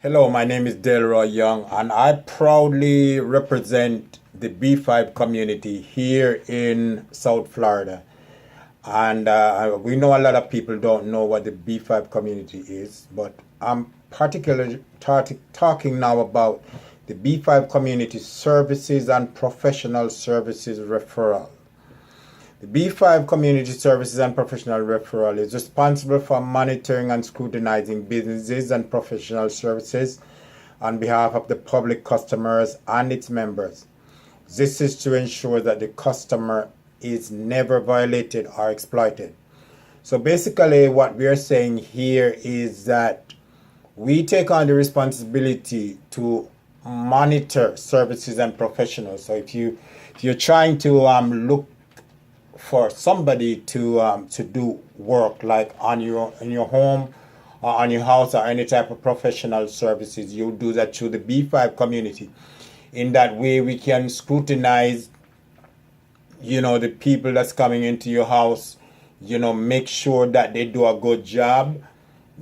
Hello, my name is Delroy Young, and I proudly represent the B5 community here in South Florida. And we know a lot of people don't know what the B5 community is, but I'm particularly talking now about the B5 community services and professional services referral. The B5 Community Services and Professional Referral is responsible for monitoring and scrutinizing businesses and professional services on behalf of the public, customers, and its members. This is to ensure that the customer is never violated or exploited. So basically what we are saying here is that we take on the responsibility to monitor services and professionals. So if you're trying to look for somebody to do work like in your home or on your house or any type of professional services, you do that through the B5 community. In that way, we can scrutinize, the people that's coming into your house, make sure that they do a good job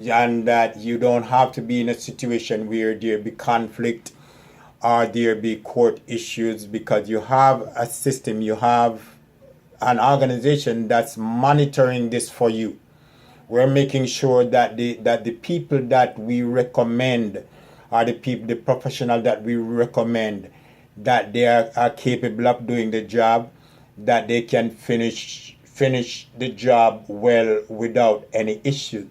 and that you don't have to be in a situation where there be conflict or there be court issues, because you have a system, you have an organization that's monitoring this for you. We're making sure that the people that we recommend are the professional that we recommend, that they are capable of doing the job, that they can finish the job well without any issue.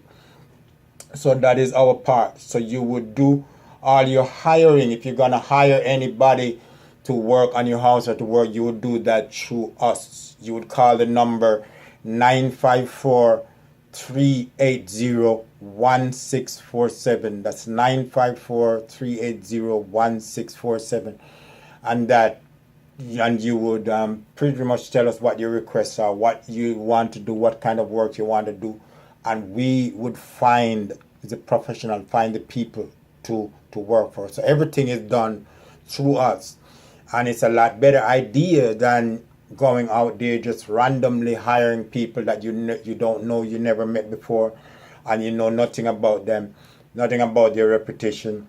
So that is our part. So you would do all your hiring. If you're gonna hire anybody to work on your house or to work, you would do that through us. You would call the number 954-380-1647. That's 954-380-1647. And you would pretty much tell us what your requests are, what you want to do, what kind of work you want to do. And we would find the professional, find the people to work for. So everything is done through us. And it's a lot better idea than going out there just randomly hiring people that you don't know, you never met before, and you know nothing about them, nothing about their reputation.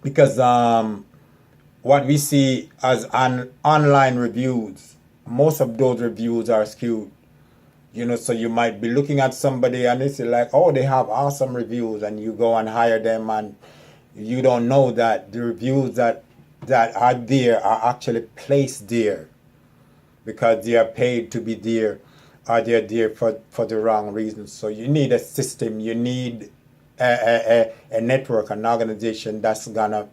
Because what we see as online reviews, most of those reviews are skewed. So you might be looking at somebody and it's like, oh, they have awesome reviews, and you go and hire them, and you don't know that the reviews that are there are actually placed there because they are paid to be there, or they're there for the wrong reasons. So you need a system, you need a network, an organization that's gonna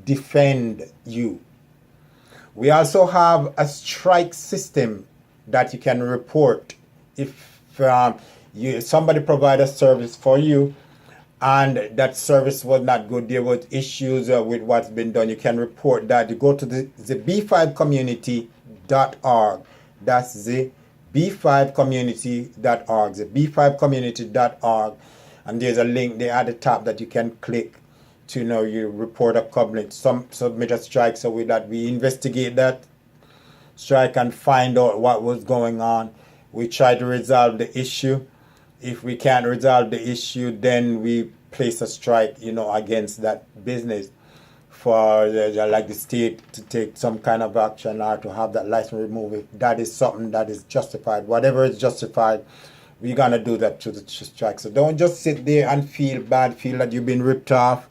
defend you. We also have a strike system that you can report. If somebody provide a service for you and that service was not good, there was issues with what's been done, you can report that. You go to the b5community.org. That's the b5community.org, the b5community.org, and there's a link there at the top that you can click to you report a complaint, submit a strike, so that we investigate that strike and find out what was going on. We try to resolve the issue. If we can't resolve the issue, then we place a strike, against that business for like the state to take some kind of action or to have that license removed. If that is something that is justified, whatever is justified, we're gonna do that to the strike. So don't just sit there and feel bad, feel that you've been ripped off,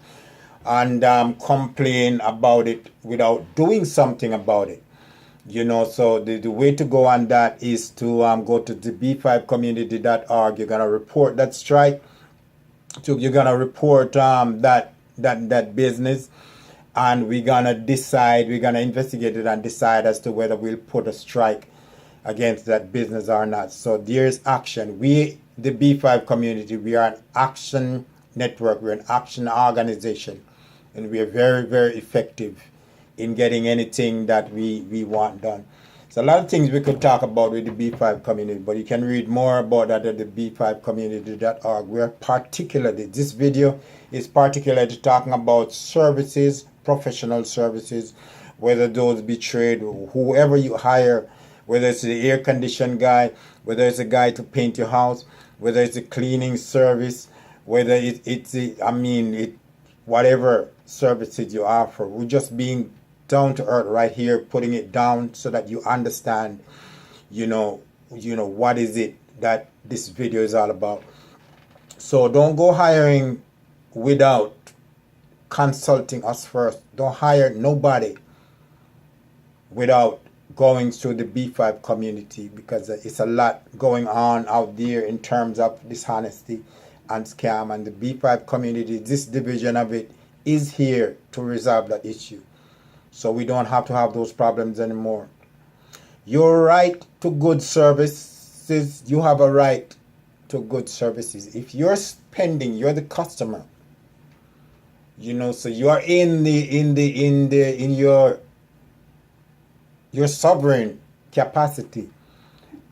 and complain about it without doing something about it. So the way to go on that is to go to the b5community.org. You're gonna report that strike. So you're gonna report that business, and we're gonna investigate it and decide as to whether we'll put a strike against that business or not. So there's action. We, the B5 community, we are an action network. We're an action organization, and we are very, very effective in getting anything that we want done. So a lot of things we could talk about with the B5 community, but you can read more about that at the b5community.org. This video is particularly talking about services, professional services, whether those be trade, whoever you hire, whether it's the air condition guy, whether it's a guy to paint your house, whether it's a cleaning service, whether whatever services you offer. We're just being down to earth right here, putting it down so that you understand, what is it that this video is all about. So don't go hiring without consulting us first. Don't hire nobody without going through the B5 community, because it's a lot going on out there in terms of dishonesty and scam, and the B5 community, this division of it, is here to resolve that issue, so we don't have to have those problems anymore. Your right to good services, you have a right to good services. If you're spending, you're the customer, so you are in your sovereign capacity,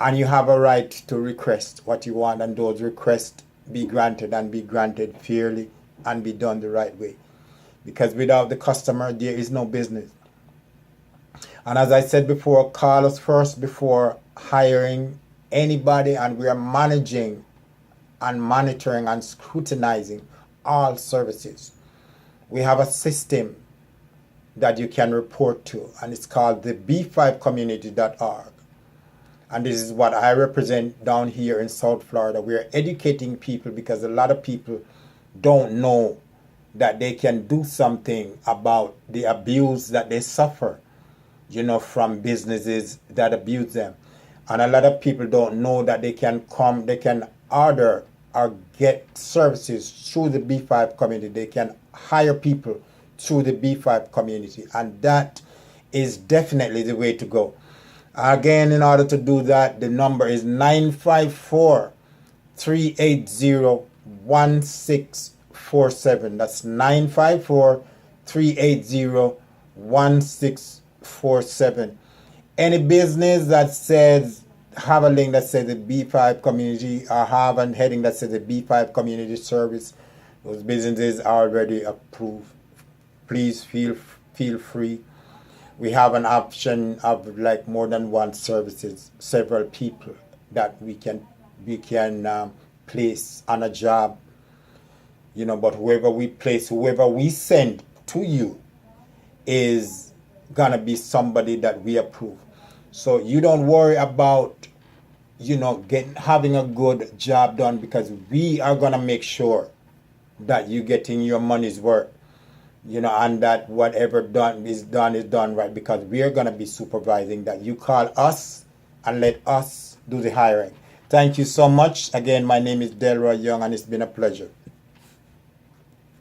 and you have a right to request what you want, and those requests be granted, and be granted fairly, and be done the right way, because without the customer there is no business. And as I said before, call us first before hiring anybody, and we are managing and monitoring and scrutinizing all services. We have a system that you can report to, and it's called the b5community.org. And this is what I represent down here in South Florida. We're educating people, because a lot of people don't know that they can do something about the abuse that they suffer, from businesses that abuse them. And a lot of people don't know that they can order or get services through the B5 community. They can hire people through the B5 community, and that is definitely the way to go. Again, in order to do that, the number is 954-380-1647. That's 954-380-1647. Any business that says, have a link that says the B5 community, or have a heading that says the B5 community service, those businesses are already approved. Please feel free. We have an option of like more than one services, several people that we can place on a job, but whoever we send to you is gonna be somebody that we approve. So you don't worry about, having a good job done, because we are gonna make sure that you're getting your money's worth. And that whatever is done right, because we are going to be supervising that. You call us and let us do the hiring. Thank you so much. Again, my name is Delroy Young, and it's been a pleasure.